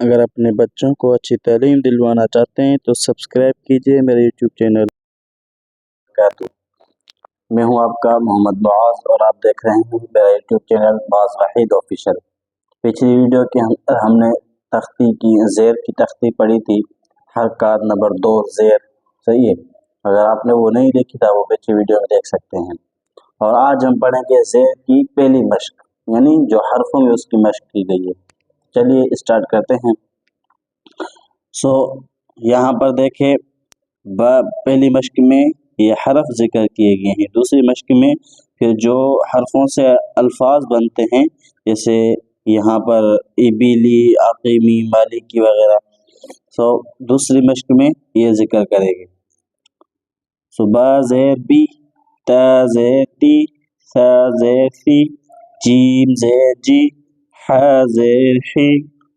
اگر اپنے بچوں کو اچھی تعلیم دلوانا چاہتے ہیں تو سبسکرائب کیجئے میرے یوٹیوب چینل میں ہوں آپ کا محمد معاذ اور آپ دیکھ رہے ہیں میرا یوٹیوب چینل معاذ وحید آفیشل۔ پچھلی ویڈیو کے ہم نے تختی کی زیر کی تختی پڑھی تھی، حرکات نمبر 2 زیر، صحیح ہے؟ اگر آپ نے وہ نہیں دیکھی تھا وہ پچھلی ویڈیو میں دیکھ سکتے ہیں۔ اور آج ہم پڑھیں گے زیر کی پہلی مشق، یعنی جو حرفوں میں اس کی مشق کی گئی ہے۔ چلیے اسٹارٹ کرتے ہیں۔ یہاں پر دیکھیں پہلی مشق میں یہ حرف ذکر کیے گئے ہیں، دوسری مشق میں پھر جو حرفوں سے الفاظ بنتے ہیں جیسے یہاں پر ابیلی، عقیمی، مالکی وغیرہ، دوسری مشق میں یہ ذکر کریں گے۔ با زیر بی، تا زیر تی، ثا زیر ثی، جیم زیر جی، ح زیر حی،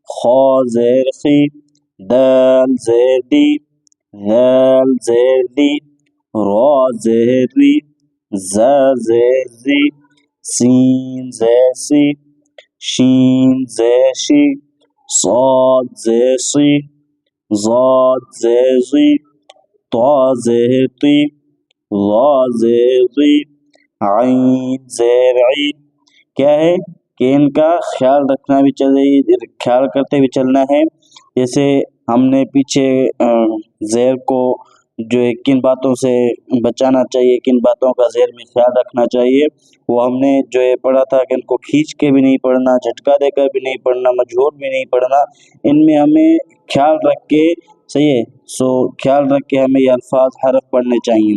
خا زیر خی، دال زیر دی، ذال زیر دی، را زیر ری، زا زیر زی، سین زیر سی، شین زیر شی، صاد زیر سی، ضاد زیر زی، طا زیر طی، ظا زیر ضی، عین زیر عی۔ کیا ہے کہ ان کا خیال رکھنا بھی چاہیے، خیال کرتے ہوئے چلنا ہے۔ جیسے ہم نے پیچھے زیر کو جو ہے کن باتوں سے بچانا چاہیے، کن باتوں کا زیر میں خیال رکھنا چاہیے، وہ ہم نے جو ہے پڑھا تھا کہ ان کو کھینچ کے بھی نہیں پڑھنا، جھٹکا دے کر بھی نہیں پڑھنا، مجہور بھی نہیں پڑھنا، ان میں ہمیں خیال رکھ کے، صحیح ہے، خیال رکھ کے ہمیں یہ الفاظ حرف پڑھنے چاہیے۔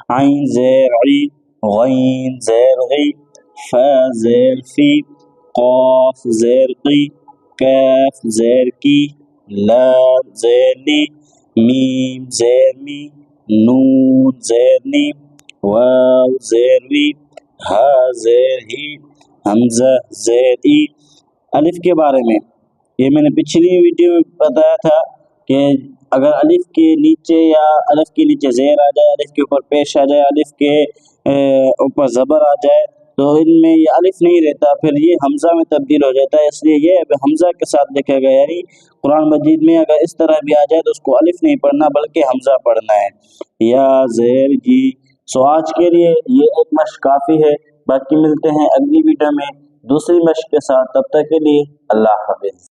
عین زیر عی، غین زیر غی، فا زیر فی، قاف زیر قی، کاف زیر کی، لام زیر لی، میم زیر می، نون زیر نی، واو زیر وی، ہا زیر ہی، حمزہ زیر ای۔ الف کے بارے میں یہ میں نے پچھلی ویڈیو میں بتایا تھا کہ اگر الف کے نیچے یا الف کے نیچے زیر آ جائے، الف کے اوپر پیش آ جائے، الف کے اوپر زبر آ جائے تو ان میں یہ الف نہیں رہتا، پھر یہ حمزہ میں تبدیل ہو جاتا ہے، اس لیے یہ حمزہ کے ساتھ لکھا گیا، یعنی قرآن مجید میں اگر اس طرح بھی آ جائے تو اس کو الف نہیں پڑھنا بلکہ حمزہ پڑھنا ہے۔ یا زیر جی۔ آج کے لیے یہ ایک مشق کافی ہے، باقی ملتے ہیں اگلی ویڈیو میں دوسری مشق کے ساتھ، تب تک کے لیے اللہ حافظ۔